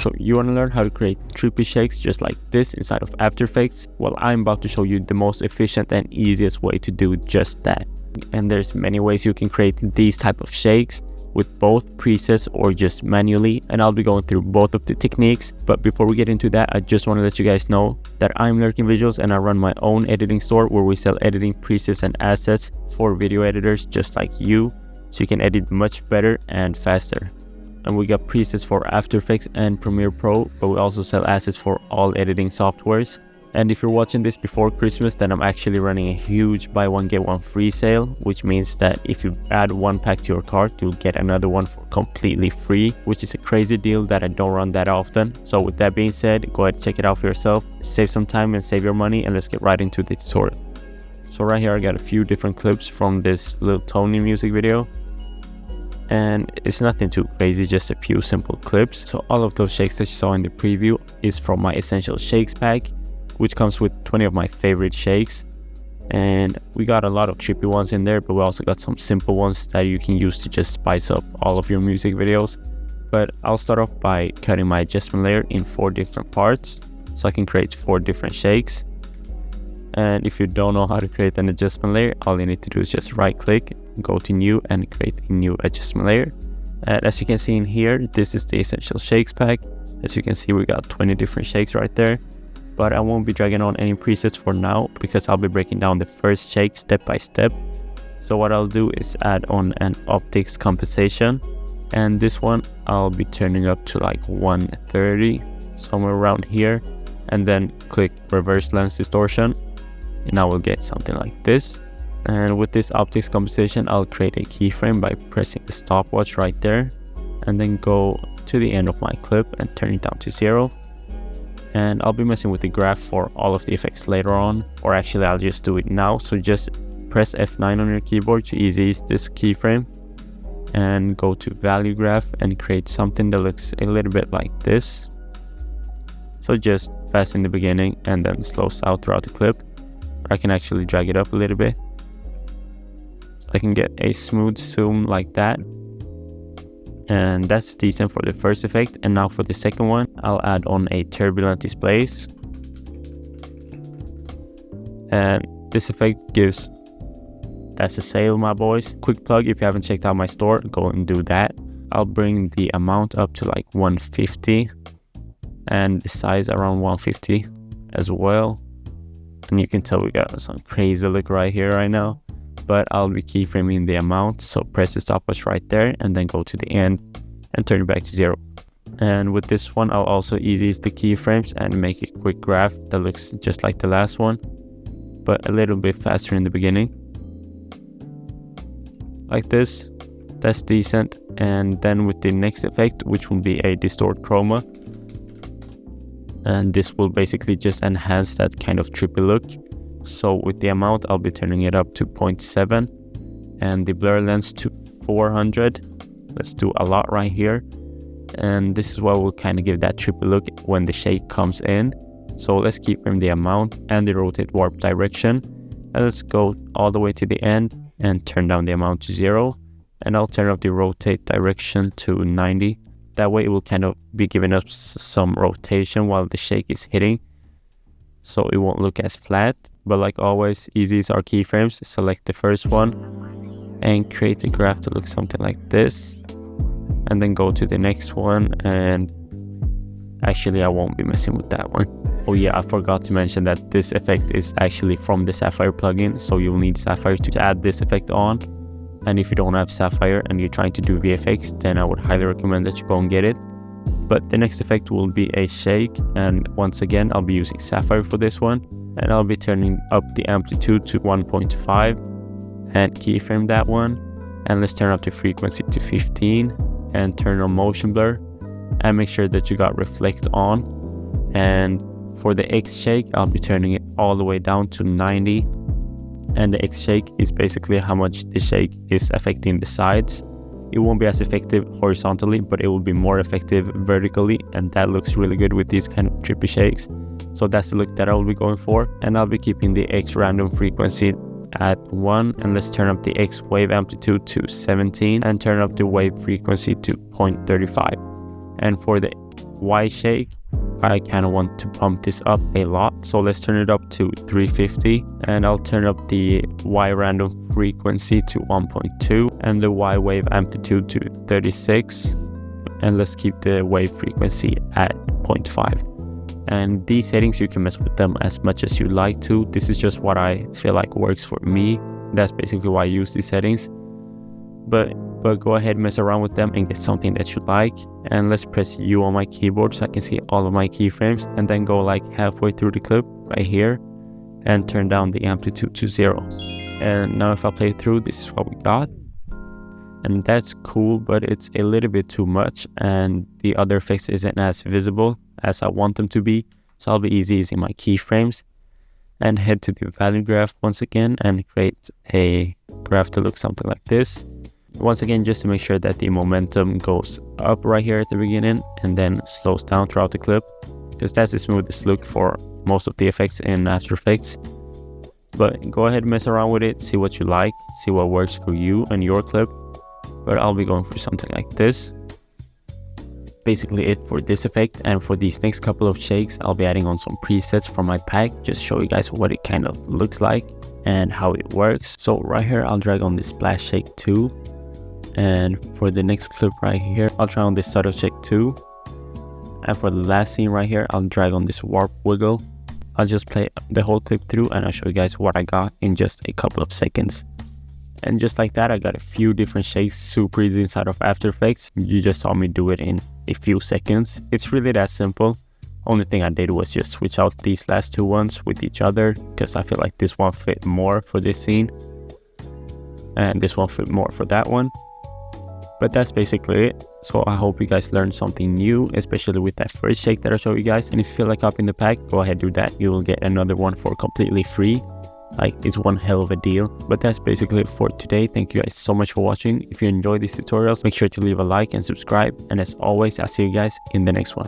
So you want to learn how to create trippy shakes just like this inside of After Effects? Well, I'm about to show you the most efficient and easiest way to do just that. And there's many ways you can create these type of shakes with both presets or just manually, and I'll be going through both of the techniques. But before we get into that, I just want to let you guys know that I'm Lurking Visuals and I run my own editing store where we sell editing presets and assets for video editors just like you, so you can edit much better and faster. And we got presets for After Effects and Premiere Pro, but we also sell assets for all editing softwares. And if you're watching this before Christmas, then I'm actually running a huge buy one get one free sale, which means that if you add one pack to your cart, you'll get another one for completely free, which is a crazy deal that I don't run that often. So with that being said, go ahead and check it out for yourself, save some time and save your money, and let's get right into the tutorial. So right here I got a few different clips from this little Tony music video. And it's nothing too crazy, just a few simple clips. So all of those shakes that you saw in the preview is from my Essential Shakes pack, which comes with 20 of my favorite shakes. And we got a lot of trippy ones in there, but we also got some simple ones that you can use to just spice up all of your music videos. But I'll start off by cutting my adjustment layer in 4 different parts, so I can create 4 different shakes. And if you don't know how to create an adjustment layer, all you need to do is just right click, go to new, and create a new adjustment layer. And as you can see in here, this is the Essential Shakes pack. As you can see, we got 20 different shakes right there. But I won't be dragging on any presets for now because I'll be breaking down the first shake step by step. So what I'll do is add on an optics compensation, and this one I'll be turning up to like 130, somewhere around here, and then click reverse lens distortion, and I will get something like this. And with this optics compensation, I'll create a keyframe by pressing the stopwatch right there, and then go to the end of my clip and turn it down to 0. And I'll be messing with the graph for all of the effects later on, or actually I'll just do it now. So just press F9 on your keyboard to ease this keyframe, and go to value graph and create something that looks a little bit like this. So just fast in the beginning and then slows out throughout the clip. I can actually drag it up a little bit. I can get a smooth zoom like that. And that's decent for the first effect. And now for the second one, I'll add on a turbulent displays. And this effect gives, that's a sale, my boys. Quick plug, if you haven't checked out my store, go and do that. I'll bring the amount up to like 150 and the size around 150 as well. And you can tell we got some crazy look right here right now. But I'll be keyframing the amount, so press the stopwatch right there and then go to the end and turn it back to 0. And with this one, I'll also ease the keyframes and make a quick graph that looks just like the last one, but a little bit faster in the beginning. Like this, that's decent. And then with the next effect, which will be a distort chroma, and this will basically just enhance that kind of trippy look. So with the amount, I'll be turning it up to 0.7 and the blur length to 400. Let's do a lot right here. And this is what will kind of give that trippy look when the shake comes in. So let's keyframe the amount and the rotate warp direction. And let's go all the way to the end and turn down the amount to 0. And I'll turn up the rotate direction to 90. That way it will kind of be giving us some rotation while the shake is hitting, so it won't look as flat. But like always, easy is our keyframes. Select the first one and create a graph to look something like this, and then go to the next one. And actually I won't be messing with that one. Oh yeah, I forgot to mention that this effect is actually from the Sapphire plugin, so you'll need Sapphire to add this effect on. And if you don't have Sapphire and you're trying to do VFX, then I would highly recommend that you go and get it. But the next effect will be a shake, and once again I'll be using Sapphire for this one. And I'll be turning up the amplitude to 1.5 and keyframe that one. And let's turn up the frequency to 15 and turn on motion blur and make sure that you got reflect on. And for the X shake, I'll be turning it all the way down to 90. And the X shake is basically how much the shake is affecting the sides. It won't be as effective horizontally, but it will be more effective vertically, and that looks really good with these kind of trippy shakes. So that's the look that I will be going for. And I'll be keeping the X random frequency at 1, and let's turn up the X wave amplitude to 17 and turn up the wave frequency to 0.35. And for the Y shake, I kind of want to pump this up a lot, so let's turn it up to 350, and I'll turn up the Y random frequency to 1.2 and the Y wave amplitude to 36, and let's keep the wave frequency at 0.5. And these settings, you can mess with them as much as you like to. This is just what I feel like works for me. That's basically why I use these settings. But go ahead, mess around with them and get something that you like. And let's press U on my keyboard so I can see all of my keyframes, and then go like halfway through the clip right here and turn down the amplitude to 0. And now if I play through, this is what we got. And that's cool, but it's a little bit too much, and the other effects isn't as visible as I want them to be. So I'll be easy using my keyframes and head to the value graph once again and create a graph to look something like this. Once again, just to make sure that the momentum goes up right here at the beginning and then slows down throughout the clip, because that's the smoothest look for most of the effects in After Effects. But go ahead and mess around with it, see what you like, see what works for you and your clip. But I'll be going for something like this. Basically it for this effect, and for these next couple of shakes, I'll be adding on some presets from my pack, just show you guys what it kind of looks like and how it works. So right here, I'll drag on this splash shake 2. And for the next clip right here, I'll try on this subtle shake 2. And for the last scene right here, I'll drag on this warp wiggle. I'll just play the whole clip through and I'll show you guys what I got in just a couple of seconds. And just like that, I got a few different shakes super easy inside of After Effects. You just saw me do it in a few seconds. It's really that simple. Only thing I did was just switch out these last two ones with each other, because I feel like this one fit more for this scene and this one fit more for that one. But that's basically it. So I hope you guys learned something new, especially with that first shake that I showed you guys. And if you feel like copying the pack, go ahead, do that. You will get another one for completely free. Like, it's one hell of a deal. But that's basically it for today. Thank you guys so much for watching. If you enjoyed these tutorials, make sure to leave a like and subscribe. And as always, I'll see you guys in the next one.